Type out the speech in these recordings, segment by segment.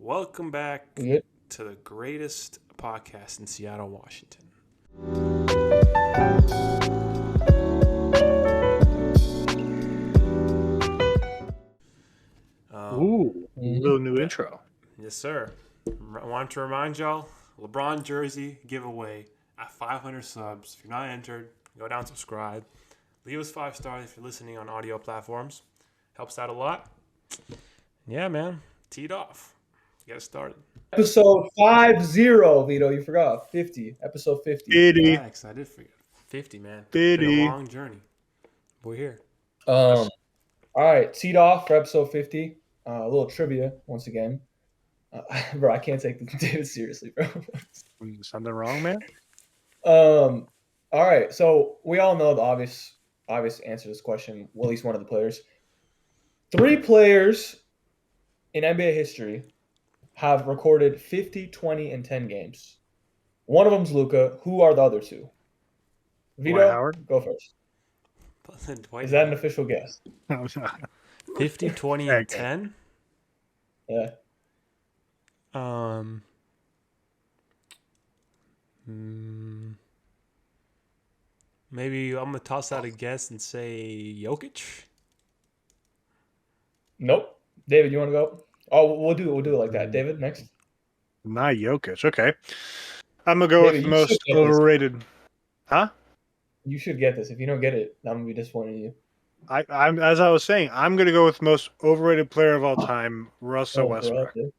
Welcome back Yep. to the greatest podcast in Seattle, Washington. Ooh, little new Be- intro. Yes, sir. I want to remind y'all, LeBron jersey giveaway at 500 subs. If you're not entered, go down, subscribe. Leave us 5 stars if you're listening on audio platforms. Helps out a lot. Yeah, man. Teed off. Get it started. Episode 50, Vito. You forgot 50. Episode 50. Biddy, Facts. I did forget. 50, man. It's been a biddy. long journey. We're here. All right, teed off for episode 50. A little trivia once again. Bro, I can't take the David seriously, bro. Something wrong, man? All right, so we all know the obvious answer to this question. Well, at least one of the players. 3 players in NBA history have recorded 50, 20, and 10 games. One of them's Luka. Who are the other 2? Dwight Vito, Howard? go first. Dwight Is that an Howard. official guess? 50, 20, and 10? Yeah. Maybe I'm gonna toss out a guess and say Jokic. Nope. David, you want to go? Oh, we'll do it like that. David, next. Not Jokic. Okay. I'm going to go David, with the you most should get this. overrated. Huh? You should get this. If you don't get it, I'm gonna be disappointed in you. I'm as I was saying, I'm going to go with most overrated player of all time, Russell Oh, bro, Westbrook. dude.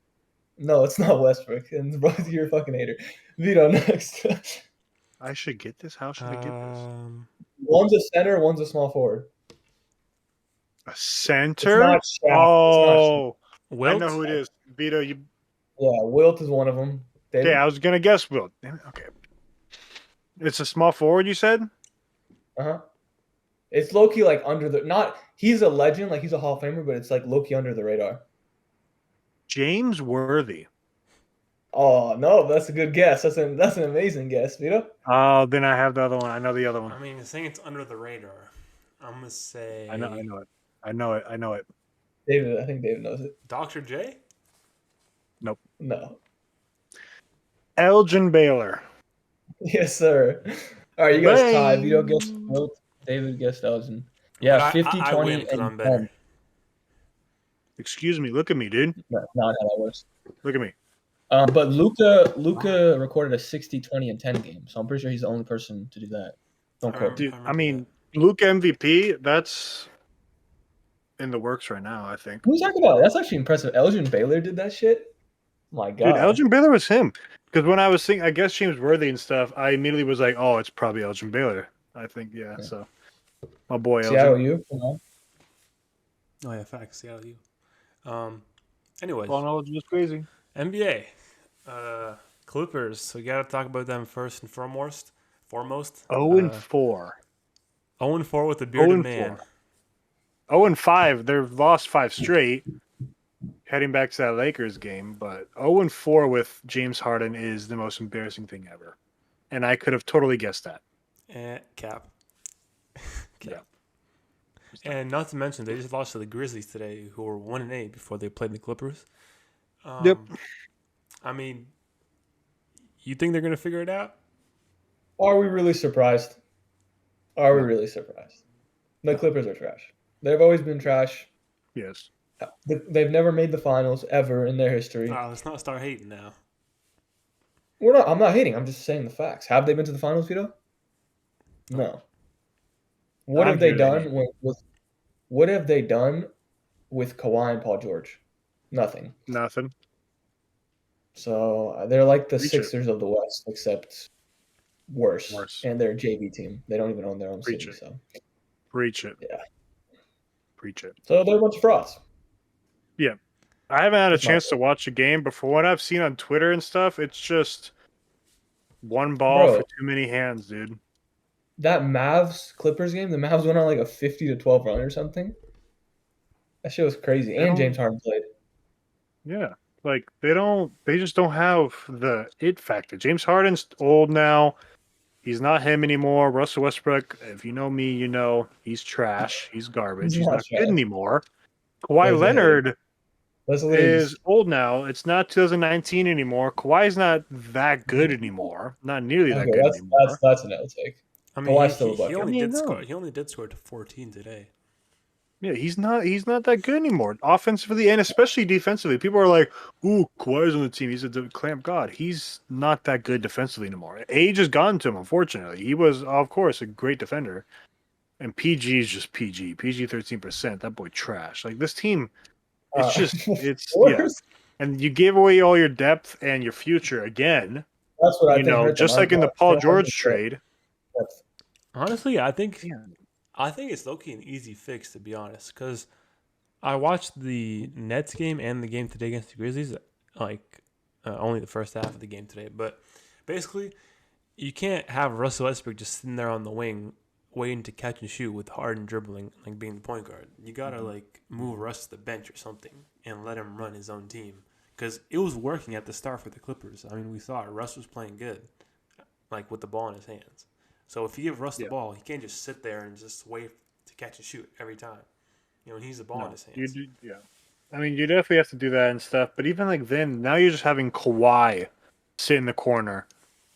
No, it's not Westbrook. And bro, you're a fucking hater. Vito, next. I should get this? How should I get this? One's a center, one's a small forward. A It's center? not Shaq. Oh, I Wilt. know who it is. Vito, you. Yeah, Wilt is one of them. David? Okay, I was going to guess Wilt. Damn it. Okay. It's a small forward, you said? Uh-huh. It's low-key like under the not he's a legend, like he's a Hall of Famer, but it's like low-key under the radar. James Worthy. Oh no, that's a good guess. That's an amazing guess, Vito. Oh, then I have the other one. I know the other one. I mean, saying it's under the radar. I'm gonna say. I know it. David, I think David knows it. Dr. J. No. Elgin Baylor. Yes, sir. All right, you guys tied. Vito Bang. guessed Wilt. David guessed Elgin. Yeah, But 50, I 20, win because and I'm better. 10. Excuse me. Look at me, dude. No, not how that works. Look at me. But Luka recorded a 60, 20, and 10 game, so I'm pretty sure he's the only person to do that. Don't quote me. Dude, I I remember mean, Luke MVP, that's in the works right now, I think. Who are you talking about? That's actually impressive. Elgin Baylor did that shit? My God. Dude, Elgin Baylor was him. Because when I was thinking, I guess James Worthy and stuff, I immediately was like, oh, it's probably Elgin Baylor. I think, yeah. So, my boy Elgin. Seattle U. Come on. Oh yeah, facts. Seattle U. Anyways, Ball knowledge is crazy. NBA. Clippers. So we gotta talk about them first and foremost. 0-4. 0-4 with the bearded 0-4. man. 0-5. They've lost 5 straight, heading back to that Lakers game. But 0-4 with James Harden is the most embarrassing thing ever. And I could have totally guessed that. Cap. Yeah. And not to mention, they just lost to the Grizzlies today, who were 1-8 before they played the Clippers. Yep. I mean, you think they're gonna figure it out? Are we really surprised? Are we really surprised? The Clippers are trash. They've always been trash. Yes. They've never made the finals ever in their history. Let's not start hating now. I'm not hating. I'm just saying the facts. Have they been to the finals, Vito? No. What have they done with what have they done with Kawhi and Paul George? Nothing. Nothing. So they're like the Preach it. Sixers of the West, except worse. Worse. And they're a JV team. They don't even own their own Preach city. it. So Preach it. Yeah. Preach it. So they're a bunch of frauds. I haven't had a That's not chance to watch a game, but from what I've seen on Twitter and stuff, it's just one ball Bro. for too many hands, dude. That Mavs Clippers game, the Mavs went on like a 50-12 run or something. That shit was crazy. They And don't- James Harden played. Yeah. Like they just don't have the it factor. James Harden's old now. He's not him anymore. Russell Westbrook, if you know me, you know he's trash. He's garbage. He's Not not trash. good anymore. There's Kawhi a- Leonard This league is old now. It's not 2019 anymore. Kawhi's not that good anymore. Not nearly that okay. good That's anymore. that's an L take. I mean, Kawhi's still a he I bucket. only mean, did score. no. He only did score to 14 today. Yeah, he's not that good anymore. Offensively and especially defensively. People are like, ooh, Kawhi's on the team. He's a clamp god. He's not that good defensively anymore. Age has gotten to him, unfortunately. He was, of course, a great defender. And PG is just PG. PG 13%. That boy trash. Like this team, it's just Of it's yeah. course, And you gave away all your depth and your future again. that's what I think hurt them. Just like in the They Paul don't have George any trade. depth. Honestly, Man, I think it's low key an easy fix, to be honest, because I watched the Nets game and the game today against the Grizzlies, like only the first half of the game today. But basically, you can't have Russell Westbrook just sitting there on the wing waiting to catch and shoot with Harden dribbling, like being the point guard. You gotta like move Russ to the bench or something and let him run his own team because it was working at the start for the Clippers. I mean, we saw it. Russ was playing good, like with the ball in his hands. So if you give Russ the yeah. ball, he can't just sit there and just wait to catch and shoot every time. You know, he needs the ball in No. his You hands. do yeah. I mean, you definitely have to do that and stuff. But even like then, now you're just having Kawhi sit in the corner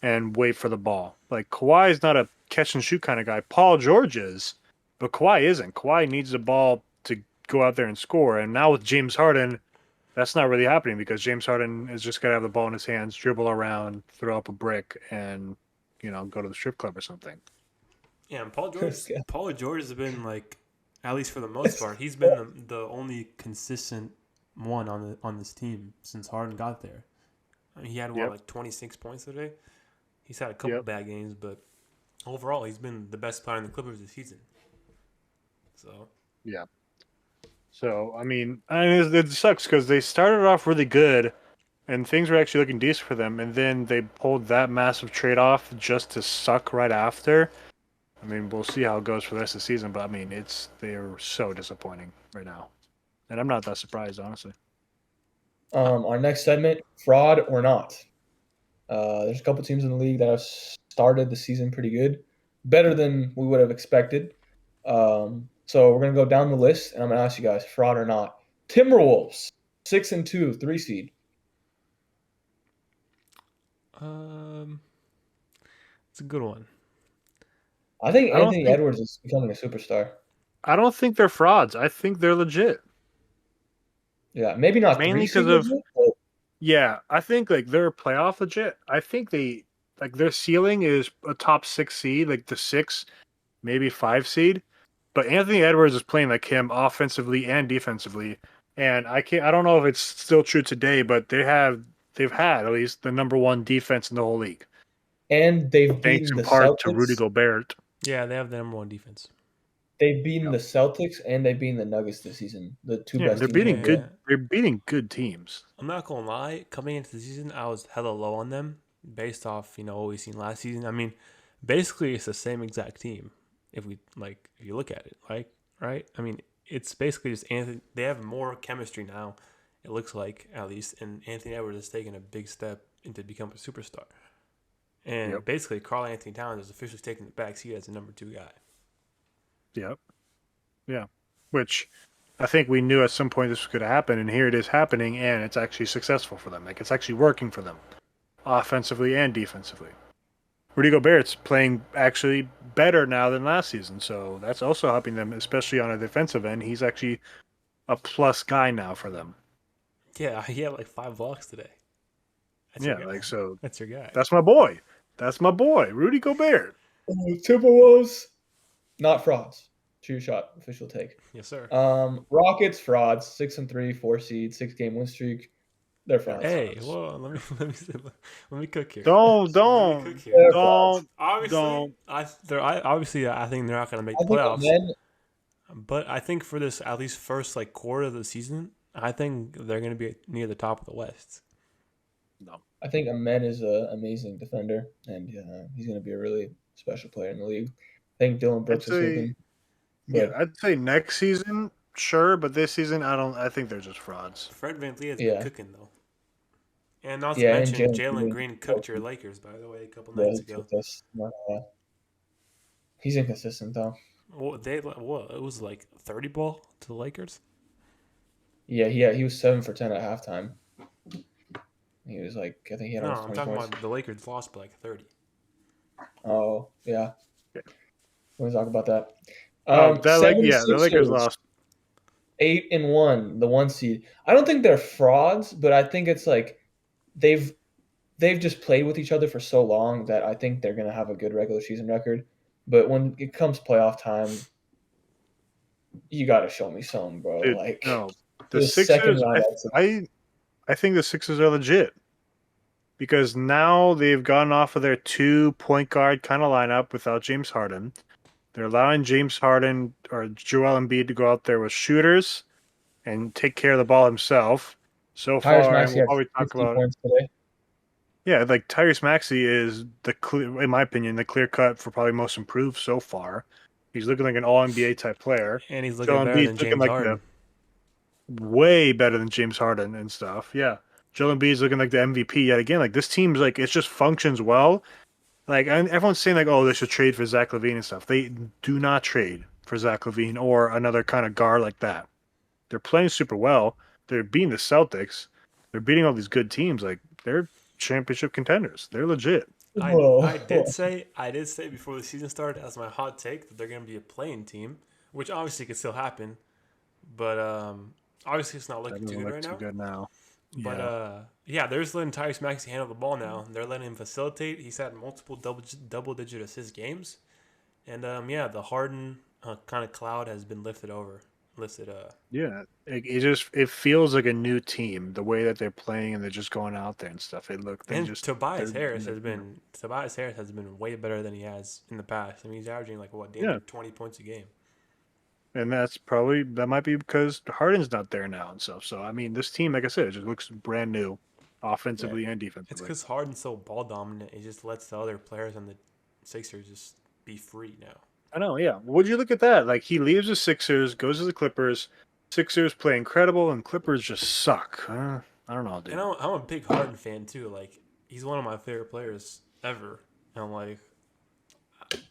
and wait for the ball. Like Kawhi is not a catch and shoot kind of guy. Paul George is, but Kawhi isn't. Kawhi needs the ball to go out there and score. And now with James Harden, that's not really happening because James Harden is just gonna have the ball in his hands, dribble around, throw up a brick, and go to the strip club or something. Yeah, and Paul George, This guy. Paul George has been like, at least for the most part, he's been the only consistent one on this team since Harden got there. I mean, he had what Yep. like 26 points today. He's had a couple Yep. bad games, but overall, he's been the best player in the Clippers this season. So Yeah. So I mean, it sucks because they started off really good, and things were actually looking decent for them, and then they pulled that massive trade off just to suck right after. I mean, we'll see how it goes for the rest of the season, but I mean, they're so disappointing right now, and I'm not that surprised, honestly. Our next segment: fraud or not. There's a couple teams in the league that have started the season pretty good, better than we would have expected. So we're gonna go down the list, and I'm gonna ask you guys, fraud or not. Timberwolves, 6-2, 3 seed. um, it's a good one. I think I don't Anthony think Edwards is becoming a superstar. I don't think they're frauds. I think they're legit, Yeah, maybe not mainly three because seed of legit, but yeah. I think like they're playoff legit. I think they like their ceiling is a top 6 seed, like the 6, maybe 5 seed. But Anthony Edwards is playing like him offensively and defensively. And I don't know if it's still true today, but they've had at least the number one defense in the whole league. and they've Thanks beaten in the part to Rudy Celtics. Gobert. Yeah, they have the number one defense. They've beaten Yeah. the Celtics and they've beaten the Nuggets this season. The two Yeah, best teams in the league. they're beating good teams. I'm not gonna lie. Coming into the season, I was hella low on them based off what we seen last season. I mean, basically it's the same exact team if you look at it, right. I mean, it's basically just Anthony. They have more chemistry now. It looks like at least, and Anthony Edwards has taken a big step into becoming a superstar. And Yep. basically, Karl Anthony Towns is officially taking the back seat as the number 2 guy. Yep. Yeah. Which I think we knew at some point this was going to happen, and here it is happening, and it's actually successful for them. Like it's actually working for them, offensively and defensively. Rudy Gobert's playing actually better now than last season, so that's also helping them, especially on a defensive end. He's actually a plus guy now for them. Yeah, he had like 5 blocks today. That's your Yeah, guy. like so. That's your guy. That's my boy. That's my boy, Rudy Gobert. Timberwolves, not frauds. True shot, official take. Yes, sir. Rockets, frauds. 6-3, 4 seed, 6 game win streak. They're frauds. Hey, well, let me cook here. Don't, Let me cook don't, here. They're frauds. don't, Obviously, don't. I think they're not going to make I the think playoffs. Amen. But I think for this at least first like quarter of the season, I think they're going to be near the top of the West. No. I think Amen is an amazing defender, and he's going to be a really special player in the league. I think Dylan I'd Brooks is say, hooping, yeah, but I'd say next season, sure, but this season, I don't. I think they're just frauds. Fred VanVleet has been yeah, cooking though, and not to yeah, and mention Jalen Jalen Green. Green cooked your Lakers by the way a couple Yeah, nights he ago. took us. He's inconsistent though. Well, it was like 30 ball to the Lakers. Yeah, he was 7 for 10 at halftime. He was like, I think he had No, almost I'm 20 talking points. about the Lakers lost by like 30. Oh yeah, Yeah. we talk about that. Oh, the Lakers 76ers, lost. 8-1, the 1 seed. I don't think they're frauds, but I think it's like they've they've just played with each other for so long that I think they're gonna have a good regular season record. But when it comes playoff time, you got to show me some, bro. Dude, Like no. The the second Sixers, round exit. I think the Sixers are legit because now they've gone off of their 2 point guard kind of lineup without James Harden. They're allowing James Harden or Joel Embiid to go out there with shooters and take care of the ball himself. So Tyrese far, and Maxey we'll had probably talk 50 about it. points today. Yeah, like Tyrese Maxey is in my opinion, the clear cut for probably most improved so far. He's looking like an All NBA type player. And he's looking Joel better Embiid's than looking James like the Harden. way better than James Harden and stuff. Yeah, Joel Embiid's looking like the MVP yet again. Like this team's like it just functions well. Like and everyone's saying like, oh, they should trade for Zach LaVine and stuff. They do not trade for Zach LaVine or another kind of guard like that. They're playing super well. They're beating the Celtics. They're beating all these good teams. Like they're championship contenders. They're legit. I did Whoa. say before the season started as my hot take that they're going to be a playing team, which obviously could still happen, but obviously it's not That looking too doesn't good look right too now. good now. But Yeah. yeah, they're just letting Tyrese Maxey handle the ball now. They're letting him facilitate. He's had multiple double digit assist games, and yeah, the Harden kind of cloud has been lifted over. Lifted. Yeah. It feels like a new team, the way that they're playing and they're just going out there and stuff. And They're Tobias Harris has been way better than he has in the past. I mean, he's averaging like what, damn yeah. near 20 points a game. And that might be because Harden's not there now and stuff. So I mean this team, like I said, it just looks brand new Yeah. offensively and It's defensively. because Harden's so ball dominant. It just lets the other players on the Sixers just be free now. I know, yeah. Would you look at that? Like he leaves the Sixers, goes to the Clippers. Sixers play incredible, and Clippers just suck. I don't know, And dude. I'm a big Harden fan too. Like he's one of my favorite players ever. And I'm like,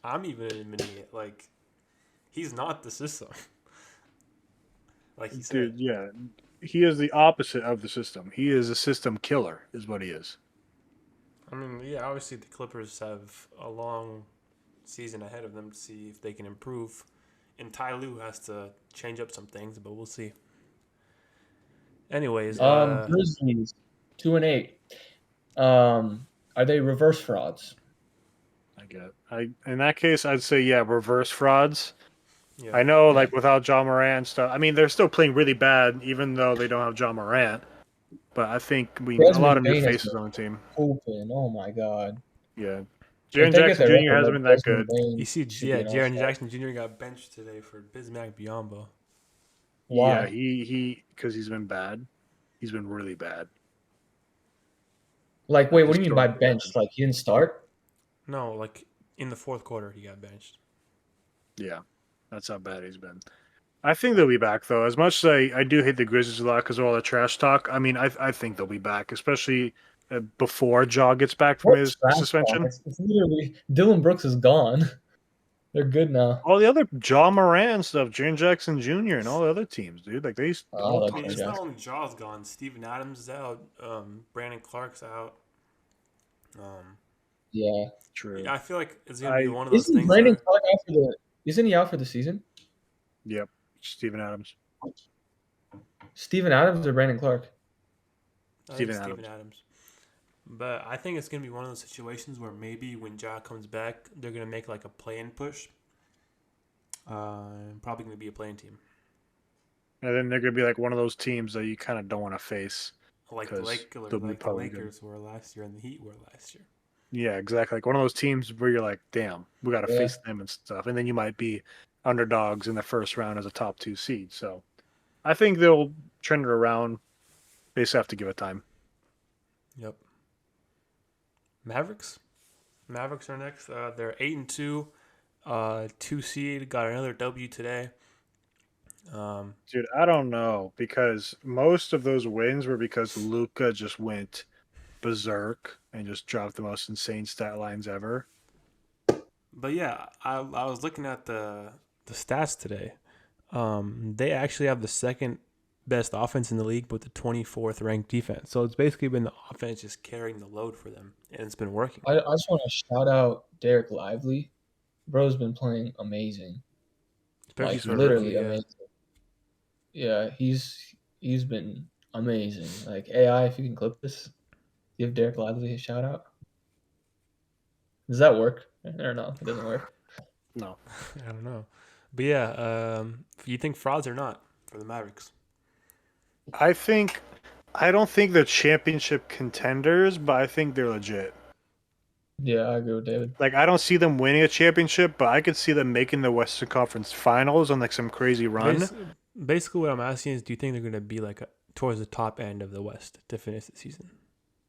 I'm even admitting it. Like he's not the system. Like he said. Dude, yeah. He is the opposite of the system. He is a system killer, is what he is. I mean, yeah. Obviously, the Clippers have a long season ahead of them to see if they can improve. And Ty Lue has to change up some things, but we'll see. Anyways, Grizzlies 2-8. Are they reverse frauds? I get. I in that case, I'd say yeah, reverse frauds. yeah, I know, Yeah. like without John Morant and stuff. I mean, they're still playing really bad, even though they don't have John Morant. But I think a lot Desmond of new Bain has faces been on the team. hooping. Oh my god. Yeah, If Jaren they get Jackson their Jr. record hasn't right, been that Desmond good. you Bain see, should be yeah, an Jaron all-star. Jackson Jr. got benched today for Bismack Biyombo. Yeah, Why? he because he's been bad. He's been really bad Like, at wait, what do just you mean by throwing it benched? around. Like, he didn't start? No, like in the fourth quarter, he got benched. Yeah, that's how bad he's been. I think they'll be back though. As much as I do hate the Grizzlies a lot because of all the trash talk. I mean, I think they'll be back, especially before Jaw gets back from What his trash talk? suspension. It's literally Dylan Brooks is gone. They're good now. All the other Jaw Moran stuff, Jaren Jackson Jr. and all the other teams, dude. Like they I all I like mean, talk Jaren it's shit. not Jackson. only Jaws gone. Steven Adams is out. Brandon Clark's out. Um, Yeah. True. I feel like it's gonna be I one of those Isn't things Brandon that Clark out for the? Isn't he out for the season? Yep. Steven Adams. Steven Adams or Brandon Clark? I think Steven Steven Adams. Adams. But I think it's gonna be one of those situations where maybe when Ja comes back, they're gonna make like a play-in push. Probably gonna be a playing team, And then they're gonna be like one of those teams that you kind of don't want to face because they'll be like the probably good. Lakers were last year and the Heat were last year. Yeah, exactly. Like one of those teams where you're like, damn, we got to Yeah. face them and stuff. And then you might be underdogs in the first round as a top 2 seed. So I think they'll trend it around. They just have to give it time. Yep. Mavericks. Mavericks are next. They're 8-2. 2 seed got another W today. Dude, I don't know because most of those wins were because Luca just went berserk and just dropped the most insane stat lines ever. But yeah, I was looking at the stats today. They actually have the second best offense in the league, but the 24th ranked defense. So it's basically been the offense just carrying the load for them, and it's been working. I just want to shout out Derek Lively. Bro's been playing amazing. Especially Like for a literally rookie, yeah. amazing. Yeah, he's been amazing. Like AI, if you can clip this, give Derek Lively a shout out. Does that work? Or no, it doesn't work. No. I don't know. But yeah, you think frauds or not for the Mavericks? I don't think they're championship contenders, but I think they're legit. Yeah, I agree with David. Like, I don't see them winning a championship, but I could see them making the Western Conference Finals on like some crazy run. Basically, what I'm asking is, do you think they're going to be like towards the top end of the West to finish the season,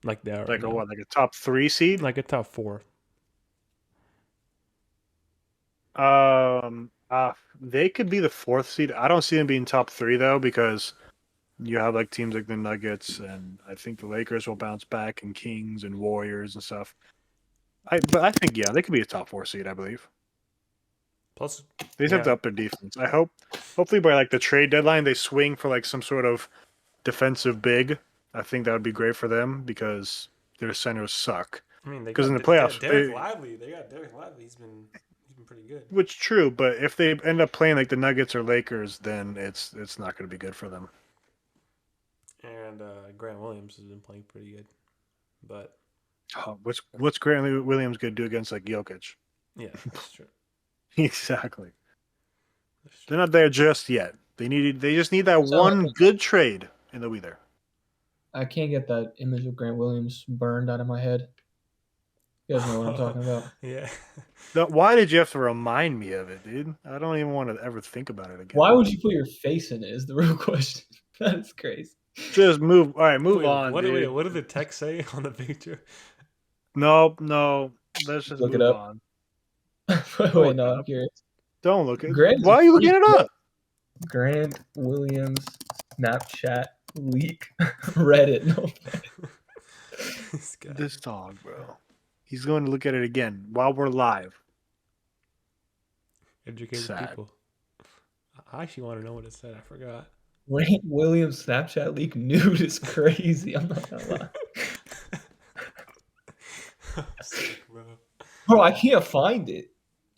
like they are Like right now? like a top 3 seed? Like a top 4? They could be the 4th seed. I don't see them being top 3 though, because you have like teams like the Nuggets, and I think the Lakers will bounce back, and Kings and Warriors and stuff. But I think they could be a top 4 seed, I believe. Plus, They just have to up their defense. Hopefully by like the trade deadline, they swing for like some sort of defensive big. I think that would be great for them because their centers suck. I mean, they Because got in the playoffs, Derek Lively. They got Derek Lively. He's been pretty good. which is true, but if they end up playing like the Nuggets or Lakers, then it's not going to be good for them. And Grant Williams has been playing pretty good, but What's Grant Williams going to do against like Jokic? Yeah, that's true. Exactly. They're not there just yet. They just need that So, one good trade in the weather. I can't get that image of Grant Williams burned out of my head. You guys know what I'm talking about. Yeah. Why did you have to remind me of it, dude? I don't even want to ever think about it again. Why would you put your face in it is the real question. That is crazy. Just move. All right, move on, What dude. did the text say on the picture? No. Let's just Look it move up. on. Wait, no, I'm curious. Don't look at Grant Why are you looking it up? Grant Williams Snapchat leak Reddit. No. This guy. This dog, bro. He's going to look at it again while we're live. Educated Sad. people. I actually want to know what it said. I forgot. Grant Williams Snapchat leak nude is crazy. I'm not gonna lie. Bro, I can't find it.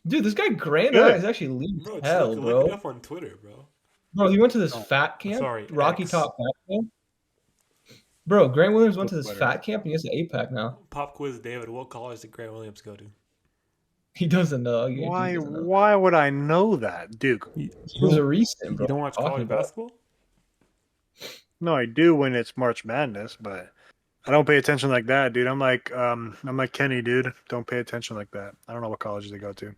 Dude, this guy Grant is actually lean as hell, bro. Look it up on Twitter, bro. Bro, he went to this fat camp. Sorry, Rocky X. Top fat camp. Bro, Grant Williams went to this fat camp and he has an 8-pack now. Pop quiz, David. What college did Grant Williams go to? He doesn't know. Why would I know that, Duke? He was a recent, bro. You don't watch college basketball? No, I do when it's March Madness, but I don't pay attention like that, dude. I'm like Kenny, dude. Don't pay attention like that. I don't know what college they go to.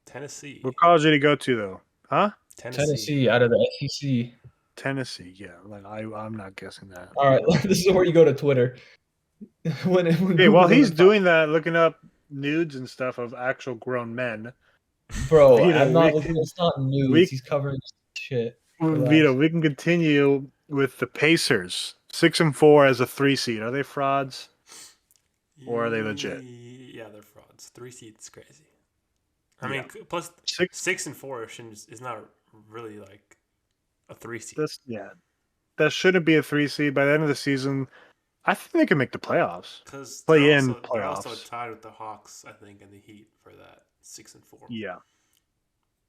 Tennessee. What college did he go to though? Huh? Tennessee out of the SEC. Tennessee, yeah. Like I'm not guessing that. All right, this is where you go to Twitter. Okay, while he's doing that, looking up nudes and stuff of actual grown men. Bro, I'm not looking. It's not nudes. He's covering shit. Vito, we can continue with the Pacers. 6-4 as a 3 seed. Are they frauds? Or are they legit? Yeah, they're frauds. 3 seeds crazy. I mean, plus 6-4 is not really like a 3 seed. That shouldn't be a 3 seed. By the end of the season, I think they can make the playoffs. Because playoffs. They're also tied with the Hawks, I think, and the Heat for that 6-4. Yeah.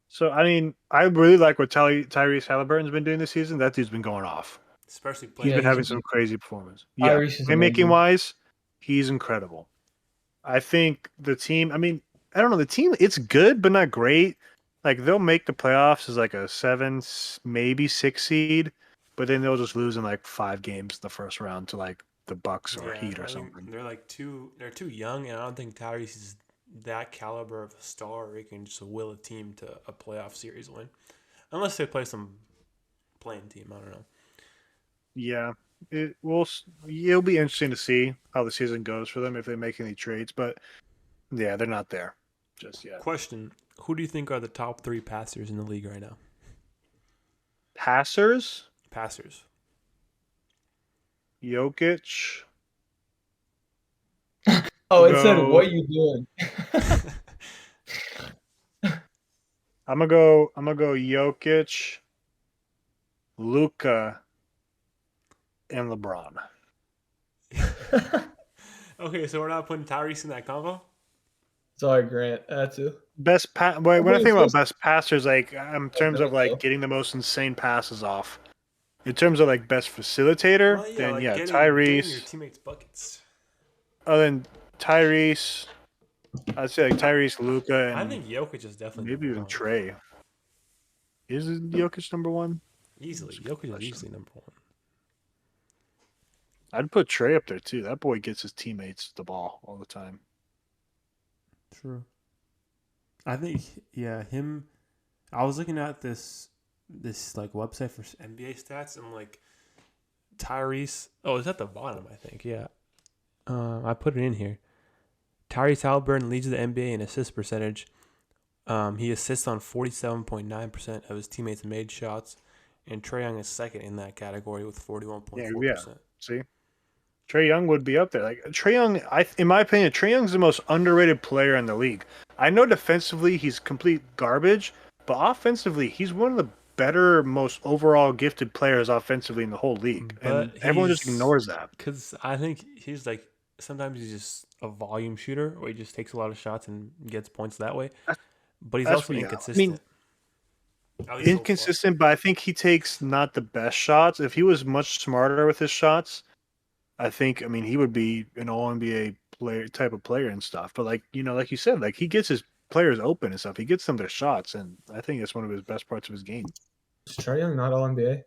So, I mean, I really like what Tyrese Halliburton's been doing this season. That dude's been going off. Especially playing. He's been having some crazy performance. Yeah. Playmaking wise, he's incredible. I think the team, I mean, I don't know, the team, it's good, but not great. Like, they'll make the playoffs as like a 7, maybe 6 seed, but then they'll just lose in like 5 games in the first round to like the Bucks or Heat or something. They're too young, and I don't think Tyrese is that caliber of a star where he can just will a team to a playoff series win. Unless they play some playing team, I don't know. Yeah. It'll be interesting to see how the season goes for them if they make any trades, but yeah, they're not there just yet. Question: who do you think are the top 3 passers in the league right now? Passers? Jokic. Oh, it said, "What are you doing?" I'm gonna go Jokic. Luca, and LeBron. Okay, so we're not putting Tyrese in that combo? Sorry, Grant. That's it. Best pass. When I think about best passers, like in terms of like getting the most insane passes off. In terms of like best facilitator, Well, yeah, then like yeah, getting your Tyrese. teammates buckets. Other than Tyrese, I'd say like Tyrese, Luca, I and think Jokic is definitely maybe number even one. Trey. Is Jokic number one? Easily. That's a good Jokic is question. easily number one. I'd put Trey up there too. That boy gets his teammates the ball all the time. True. I think yeah, him. I was looking at this like website for NBA stats and like Tyrese. Oh, it's at the bottom, I think. Yeah. I put it in here. Tyrese Halliburton leads the NBA in assist percentage. He assists on 47.9% of his teammates' made shots, and Trae Young is second in that category with Yeah, 41.4%. See, Trey Young would be up there. Like Trey Young, in my opinion, Trey Young's the most underrated player in the league. I know defensively he's complete garbage, but offensively he's one of the better, most overall gifted players offensively in the whole league, and But everyone just ignores that. because I think he's like sometimes he's just a volume shooter, where he just takes a lot of shots and gets points that way. But he's That's also yeah. I mean, inconsistent. At least so far. inconsistent, but I think he takes not the best shots. If he was much smarter with his shots, I think, I mean, he would be an all NBA player type of player and stuff. But like, like you said, like he gets his players open and stuff. He gets them their shots, and I think that's one of his best parts of his game. Is Trae Young not all NBA?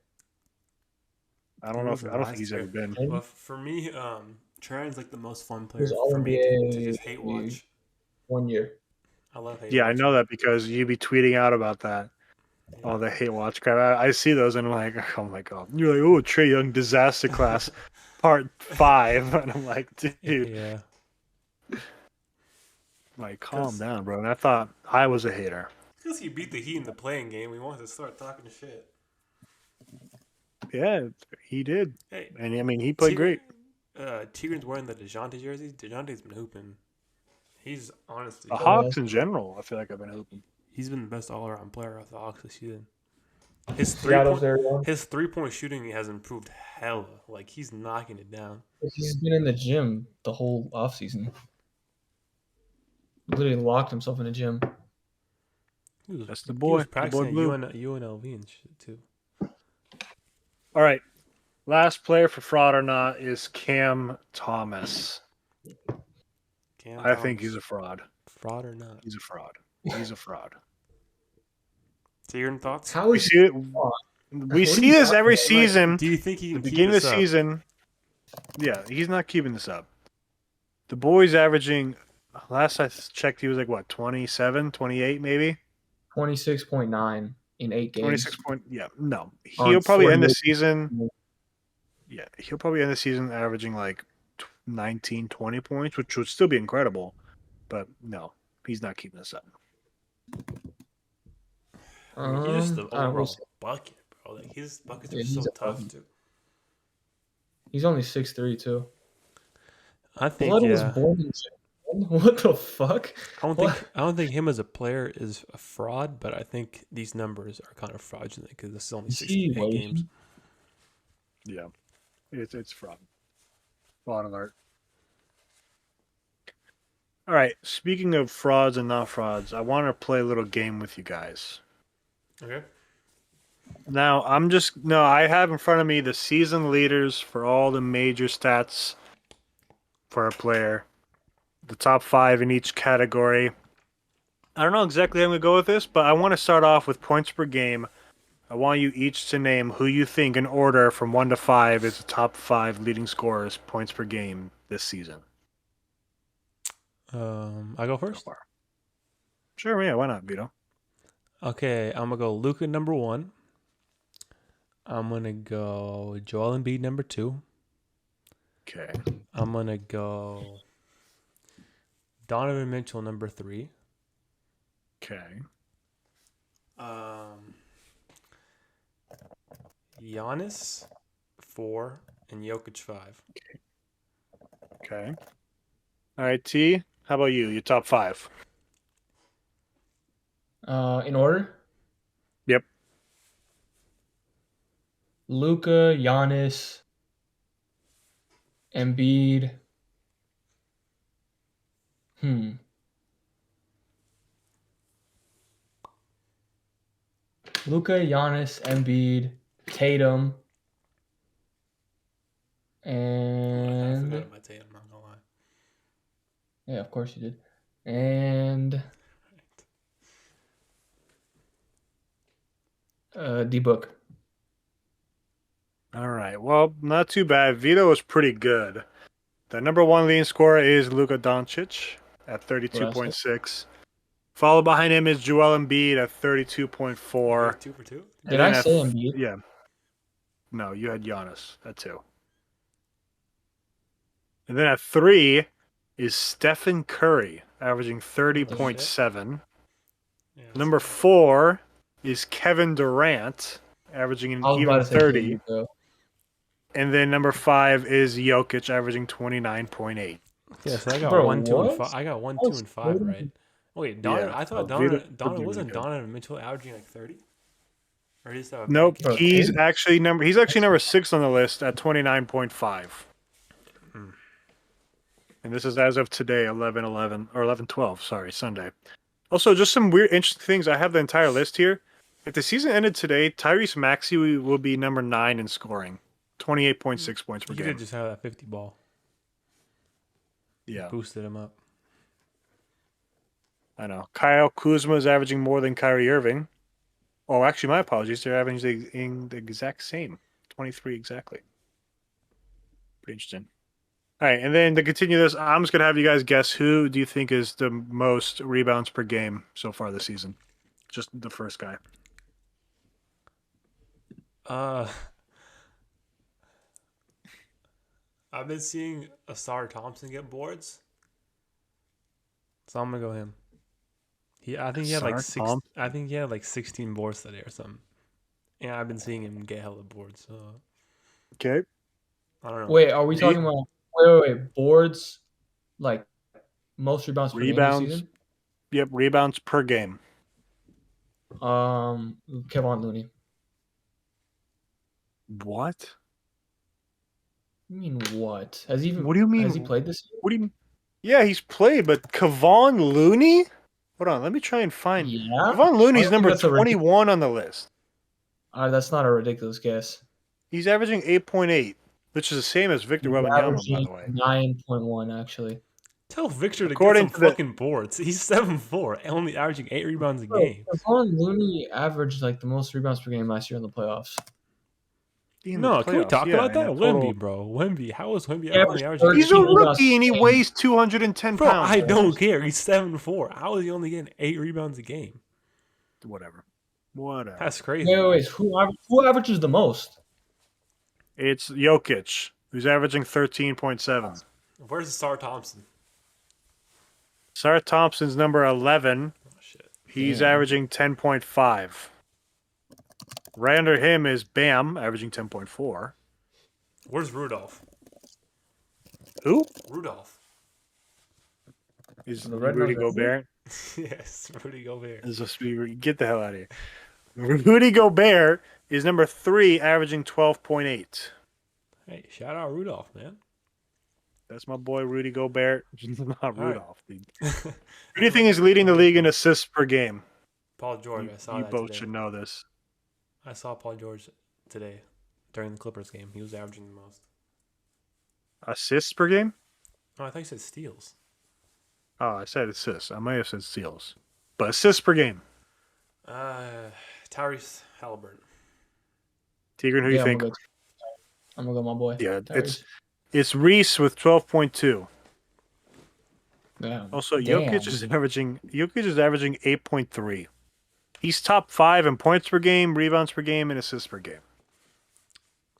I He don't know if wasn't I don't think he's last ever year. been. Well, for me, Trae Young's like the most fun He was player all for me to just hate NBA watch. 1 year. I love hate Yeah, I know watching. that because you be tweeting out about that. Yeah. Oh, the hate watch crap. I see those and I'm like, oh my god. You're like, oh, Trey Young disaster class, part 5, and I'm like, dude, Yeah. like, calm Because down, bro. And I thought I was a hater. he beat the Heat in the playing game, we wanted to start talking shit. Yeah, he did, Hey, and I mean, he played great. Tigran's wearing the DeJounte jersey. DeJounte's been hooping. He's honestly, The Hawks in general, I feel like I've been hoping. he's been the best all around player of the Hawks this season. His Seattle's there. Yeah. his 3-point shooting has improved hella. Like he's knocking it down. He's been in the gym the whole offseason. Literally locked himself in the gym. That's the He boy. was The boy practicing at blue. UNLV and shit too. All right. Last player for fraud or not is Cam Thomas. I think he's a fraud. Fraud or not? He's a fraud. He's a fraud. Tigran thoughts? How We is see it. What We are see you this talking every about? Like, season. Do you think he The can keep beginning of this the up? season. Yeah, he's not keeping this up. The boy's averaging. Last I checked, he was like what, 27, 28 maybe. 26.9 in 8 games? 26 point. Yeah, no. On He'll probably end the 48 season. Yeah, he'll probably end the season averaging like 19, 20 points, which would still be incredible. But no, he's not keeping this up. I mean, he's just the I don't know. overall bucket, bro. Like his buckets Yeah, are he's so a tough bucket. too. He's only 6'3" too. I think Blood was yeah. born in Japan. What the fuck? I don't think him as a player is a fraud, but I think these numbers are kind of fraudulent because this is only Is he 68 games. Asian? Yeah, it's fraud. Fraud alert. All right. Speaking of frauds and not frauds, I want to play a little game with you guys. Okay. Now, I have in front of me the season leaders for all the major stats for a player, the top 5 in each category. I don't know exactly how I'm going to go with this, but I want to start off with points per game. I want you each to name who you think in order from 1 to 5 is the top 5 leading scorers points per game this season. I go first. So far. Sure, yeah, why not, Vito? Okay, I'm gonna go Luka number 1. I'm gonna go Joel Embiid number 2. Okay. I'm gonna go Donovan Mitchell number 3. Okay. Giannis 4 and Jokic 5. Okay. All right, T, how about you? Your top 5. In order? Yep. Luka, Giannis, Embiid. Luka, Giannis, Embiid, Tatum, I forgot and about Tatum. I'm not gonna lie. yeah, of course you did. And D-Book. All right. Well, not too bad. Vito was pretty good. The number one leading scorer is Luka Doncic at 32.6. Followed behind him is Joel Embiid at 32.4. 2 for 2. Did I say Embiid? Yeah. No, you had Giannis at 2. And then at 3 is Stephen Curry, averaging 30.7. Yeah, Number 4 is Kevin Durant, averaging an I was about even to say 30. KD, And then number 5 is Jokic, averaging 29.8. yeah. So I got Bro, 1, 2, and what? 5. I got 1, I 2, was and 5 40. right. Wait, Donovan. Yeah. I thought Vito Donovan did really wasn't good. Donovan Mitchell averaging like 30. Or is that? Nope, Bro, he's Tatum. actually number 6 on the list at 29.5. Hmm. And this is as of today, 11/11 or 11/12, sorry, Sunday. Also, just some weird interesting things. I have the entire list here. If the season ended today, Tyrese Maxey will be number 9 in scoring. 28.6 points per You could game. have just had that 50 ball. Yeah, Boosted him up. I know. Kyle Kuzma is averaging more than Kyrie Irving. Oh, actually, my apologies. They're averaging the exact same. 23 exactly. Pretty interesting. All right, and then to continue this, I'm just going to have you guys guess who do you think is the most rebounds per game so far this season? Just the first guy. I've been seeing Asar Thompson get boards, so I'm gonna go him. I think he had like Asar 6. Thompson? I think he had like 16 boards today or something. Yeah, I've been seeing him get hella boards. So Okay. I don't know. Wait, are we talking about wait, boards like most rebounds per game this Rebounds. season? Yep, rebounds per game. Kevon Looney. What? You mean what? Has he even What do you mean? has he played this year? What do you mean? Yeah, he's played, but Kevon Looney? Hold on, let me try and find. Yeah. Kevon Looney's I think number that's a 21 on the list. That's not a ridiculous guess. He's averaging 8.8, which is the same as Victor He's Wembanyama, by averaging the way. 9.1 actually. Tell Victor to According get to some the- fucking boards. He's 7'4", only averaging 8 rebounds a Bro, game. Kevon Looney averaged like the most rebounds per game last year in the playoffs. In the No, can we playoffs, talk yeah, about and that? a total- Wemby, bro. Wemby. How is Wemby He only averaged averaging? 13 He's a rebounds rookie and he per game. weighs 210 Bro, pounds. I don't care. He's 7'4". How is he only getting 8 rebounds a game? Whatever. That's crazy. Wait. Who averages the most? It's Jokic, who's averaging 13.7. Where's Asar Thompson? Sarah Thompson's number 11. Oh shit. He's Damn. averaging 10.5. Right under him is Bam, averaging 10.4. Where's Rudolph? Who? Rudolph. Is The red Rudy nose Gobert? Yes, Rudy Gobert. Get the hell out of here. Rudy Gobert is number 3, averaging 12.8. Hey, shout out Rudolph, man. That's my boy Rudy Gobert. Not right. Rudolph. Dude. Who do you think is leading the league in assists per game? Paul George. I saw You that both today. should know this. I saw Paul George today during the Clippers game. He was averaging the most. Assists per game? Oh, I thought you said steals. Oh, I said assists. I might have said steals. But assists per game. Tyrese Halliburton. Tigran, who do you think? I'm gonna go my boy. Yeah, Tyrese. it's Reese with 12.2. Damn. Also, Damn. Jokic is averaging 8.3. He's top 5 in points per game, rebounds per game, and assists per game.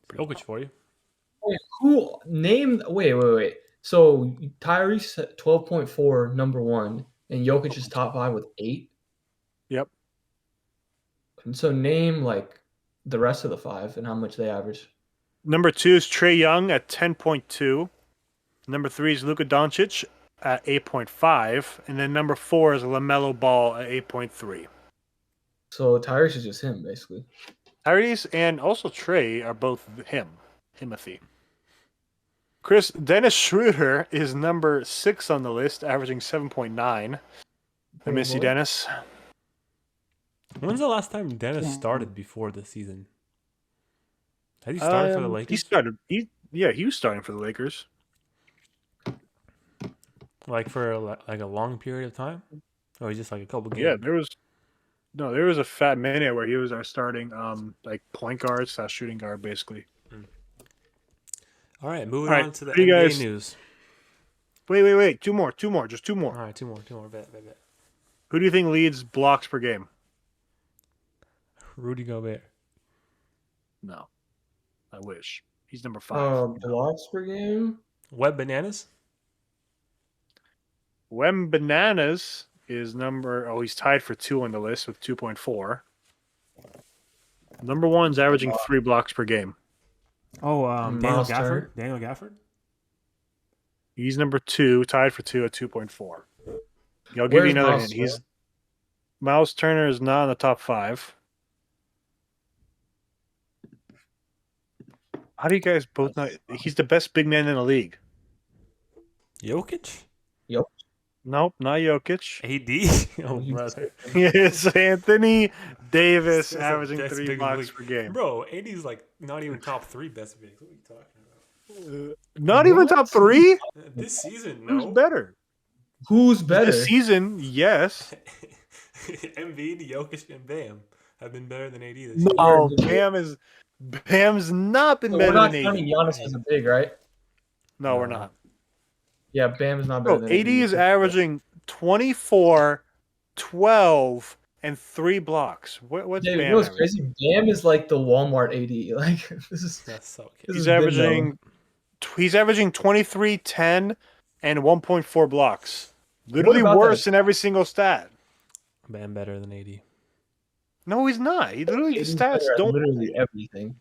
Jokic for you. Wait, who name? Wait. So Tyrese 12.4, number 1, and Jokic is top 5 with 8. Yep. And so name like the rest of the 5 and how much they average. Number 2 is Trae Young at 10.2. Number 3 is Luka Doncic at 8.5. And then number 4 is LaMelo Ball at 8.3. So Tyrese is just him basically. Tyrese and also Trey are both Timothy. Dennis Schroeder is number 6 on the list, averaging 7.9. I miss you, boy. Dennis. When's the last time Dennis started before the season? Has he started for the Lakers? He was starting for the Lakers. Like for like a long period of time, or just like a couple games? Yeah, there was a fat minute where he was our starting like point guard / shooting guard, basically. All right, moving All right, on to the who do you NBA guys- news. Wait, two more, just two All more. right, two more. Bet. Who do you think leads blocks per game? Rudy Gobert. No, I wish. He's number 5. Blocks per game. Web Bananas. Wem Bananas is he's tied for 2 on the list with 2.4. Number 1's averaging 3 blocks per game. Oh, Daniel Miles Gafford. Turner. Daniel Gafford. He's number 2, tied for 2 at 2.4. I'll give Where's you another Miles hint. Miles Turner is not in the top 5. How do you guys both know? He's the best big man in the league. Jokic. Nope, not Jokic. AD. Oh, brother. It's Anthony Davis, That's the averaging best 3 big blocks league. per game. Bro, AD's like not even top 3 best bigs. What are you talking about? Not even top 3? This season, Who's no. better? Who's better? This season, yes. Embiid, Jokic, and Bam have been better than AD this No. year. Bam's not been We're better not than counting AD. Giannis as a big, right? No, we're No. not. Yeah, Bam is not better Bro, than AD is averaging 24, 12, and 3 blocks. What's Dude, Bam you know what's averaging? crazy? Bam is like the Walmart AD. Like this is That's so cute. this He's is big, averaging 23, 10, and 1.4 blocks. Literally about worse that? in every single stat. Bam better than AD. No, he's not. He literally AD's stats better at don't. literally everything.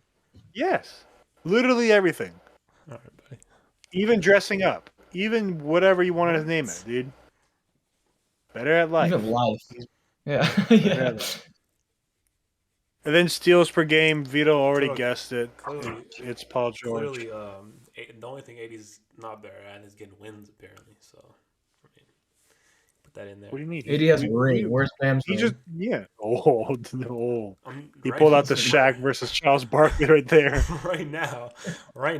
Yes, literally everything. All right, buddy. Even dressing up. Even whatever you wanted to name it, dude. Better at life. Even life. Yeah. Better yeah. at life. And then steals per game. Vito already Look, guessed it. clearly- It's Paul George. Clearly, the only thing AD's not better at is getting wins, apparently. So, I mean, put that in there. What do you mean? AD has a ring. Where's Bam's He ring? just Oh no! He Right- pulled out the Shaq versus Charles Barkley right there. right